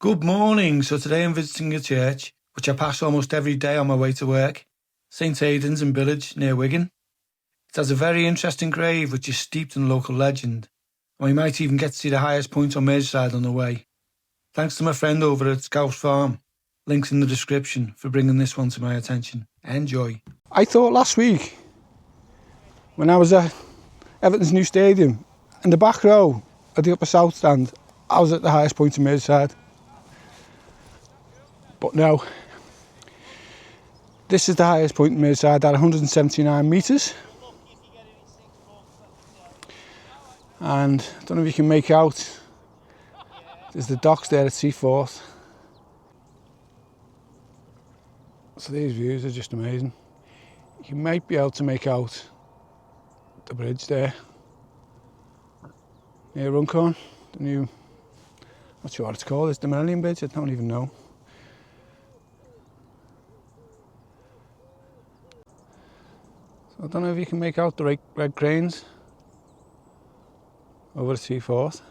Good morning. So today I'm visiting a church, which I pass almost every day on my way to work. St Aidan's in Billinge, near Wigan. It has a very interesting grave, which is steeped in local legend. And we might even get to see the highest point on Merseyside on the way. Thanks to my friend over at Scouse Farm. Links in the description for bringing this one to my attention. Enjoy. I thought last week, when I was at Everton's new stadium, in the back row at the upper south stand, I was at the highest point in Merseyside. But no, this is the highest point in Merseyside at 179 metres. And I don't know if you can make out, there's the docks there at Seaforth. So these views are just amazing. You might be able to make out the bridge there near Runcorn, the new, not sure what it's called, it's the Millennium Bridge, I don't even know. So I don't know if you can make out the red cranes over at Seaforth.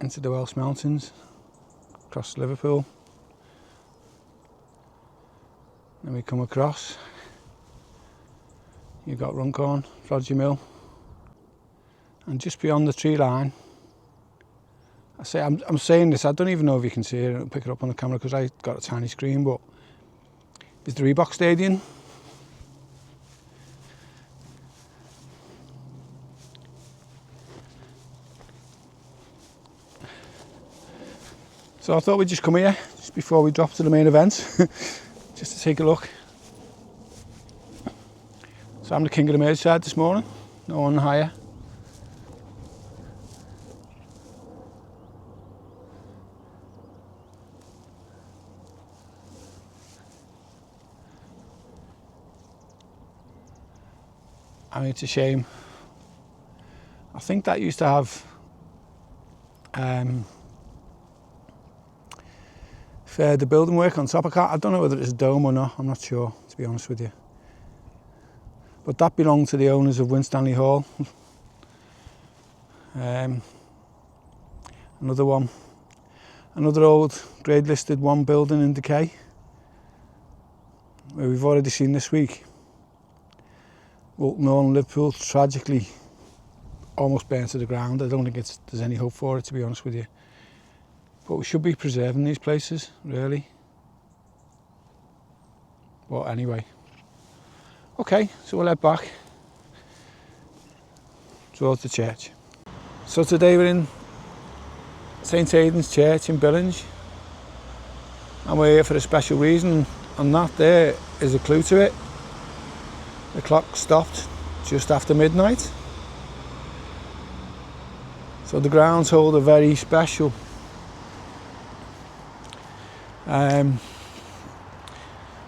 Into the Welsh Mountains, across Liverpool. Then we come across, you've got Runcorn, Frodgy Mill, and just beyond the tree line, I'm saying this, I don't even know if you can see it, I'll pick it up on the camera because I've got a tiny screen, but it's the Reebok Stadium. So I thought we'd just come here, just before we drop to the main event, just to take a look. So I'm the king of the Merseyside this morning, no one higher. I mean, it's a shame. I think that used to have the building work on top. I don't know whether it's a dome or not, I'm not sure, to be honest with you. But that belonged to the owners of Winstanley Hall. Another old grade listed one building in decay, where we've already seen this week Bolton and Liverpool tragically almost burnt to the ground. I don't think there's any hope for it, to be honest with you. But we should be preserving these places, really. But anyway. Okay, so we'll head back towards the church. So today we're in St Aidan's Church in Billinge. And we're here for a special reason, and that there is a clue to it. The clock stopped just after midnight. So the grounds hold a very special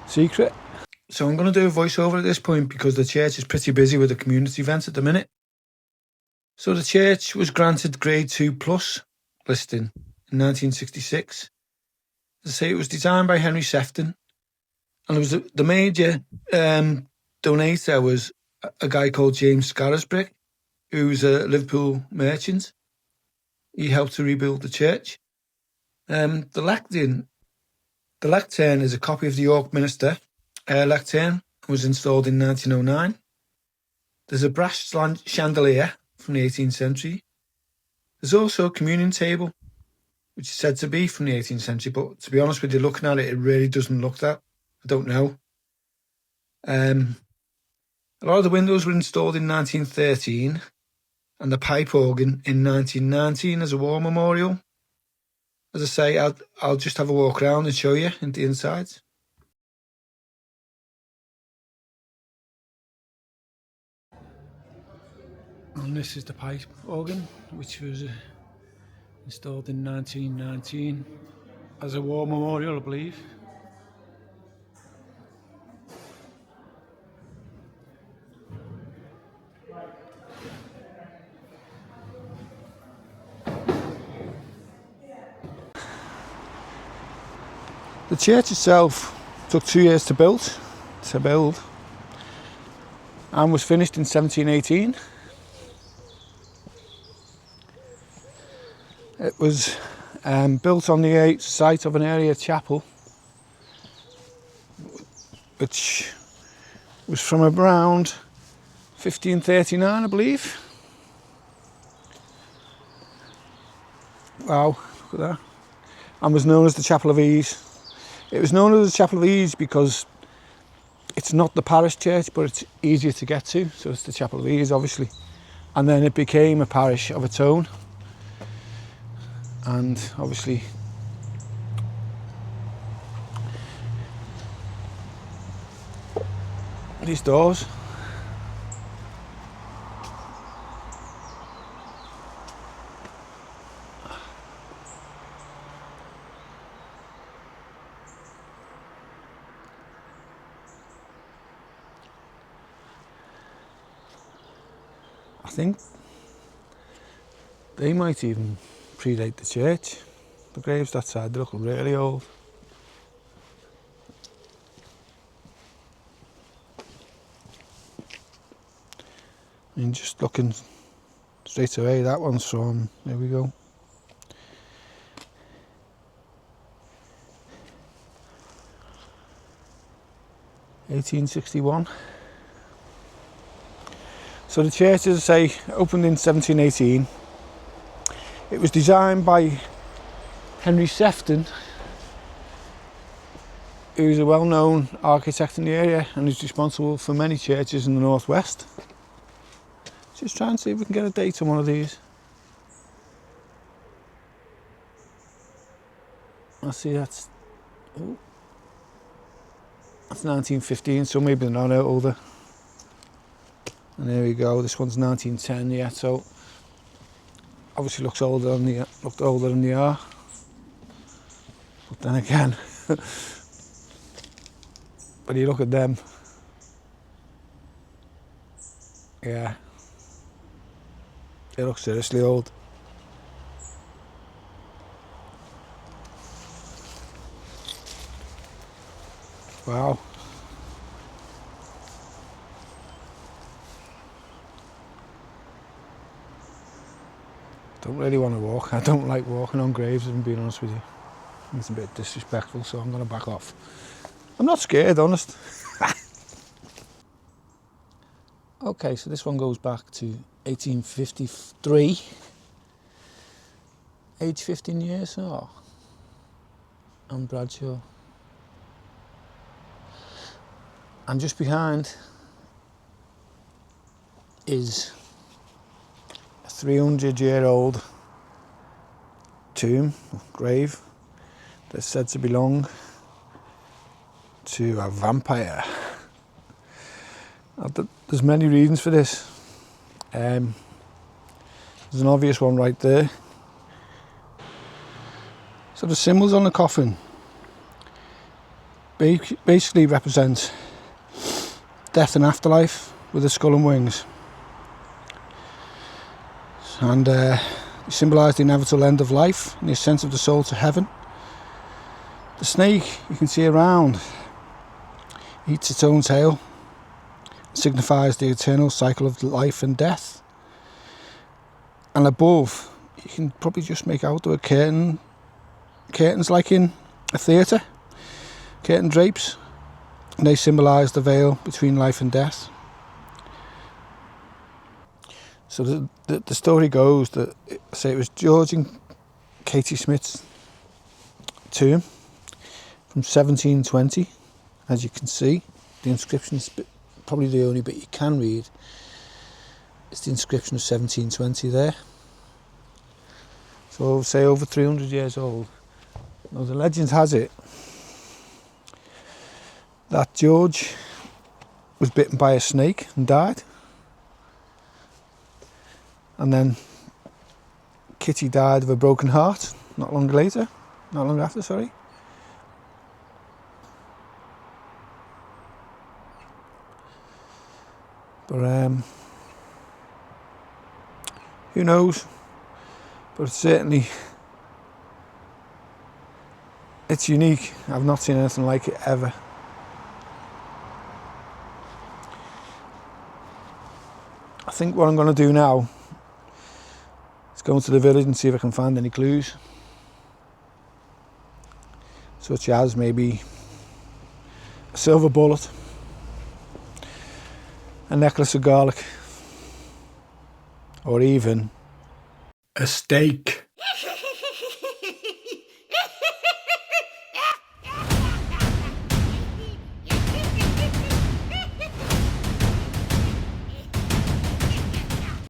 secret. So I'm going to do a voiceover at this point because the church is pretty busy with a community event at the minute. So the church was granted Grade 2 Plus listing in 1966. As I say, it was designed by Henry Sefton, and it was the major donator was a guy called James Scarisbrick, who was a Liverpool merchant. He helped to rebuild the church. The lectern is a copy of the York Minster lectern and was installed in 1909. There's a brass chandelier from the 18th century. There's also a communion table, which is said to be from the 18th century, but to be honest with you, looking at it, it really doesn't look that. I don't know. A lot of the windows were installed in 1913 and the pipe organ in 1919 as a war memorial. As I say, I'll just have a walk around and show you into the inside. And this is the pipe organ, which was installed in 1919 as a war memorial, I believe. The church itself took 2 years to build and was finished in 1718. It was built on the site of an area chapel, which was from around 1539, I believe. Wow, look at that. And was known as the Chapel of Ease. It was known as the Chapel of Ease because it's not the parish church, but it's easier to get to, so it's the Chapel of Ease, obviously. And then it became a parish of its own. And obviously these doors. I think they might even predate the church. The graves that side, they look really old. I mean, just looking straight away, that one's from, there we go. (1861). So the church, as I say, opened in 1718. It was designed by Henry Sefton, who's a well-known architect in the area and is responsible for many churches in the northwest. Just try and see if we can get a date on one of these. I see that's 1915, so maybe they're not older. And there we go. This one's 1910, yeah. So obviously looked older than they are. But then again, when you look at them, yeah, they look seriously old. Wow. Don't really want to walk. I don't like walking on graves, if I'm being honest with you. It's a bit disrespectful, so I'm going to back off. I'm not scared, honest. Okay, so this one goes back to 1853. Age 15 years. Oh, I'm Bradshaw. And just behind is a 300-year-old tomb, grave, that's said to belong to a vampire. There's many reasons for this. There's an obvious one right there. So the symbols on the coffin basically represent death and afterlife with a skull and wings. And they symbolise the inevitable end of life and the ascent of the soul to heaven. The snake you can see around eats its own tail. It signifies the eternal cycle of life and death. And above, you can probably just make out the curtains like in a theatre, curtain drapes, and they symbolise the veil between life and death. So the story goes that, say, it was George and Katie Smith's tomb from 1720. As you can see, the inscription is probably the only bit you can read. It's the inscription of 1720 there. So say over 300 years old. Now the legend has it that George was bitten by a snake and died. And then Kitty died of a broken heart not long after, sorry. But who knows? But certainly it's unique. I've not seen anything like it ever. I think what I'm going to do now is go into the village and see if I can find any clues, such as maybe a silver bullet, a necklace of garlic, or even A steak.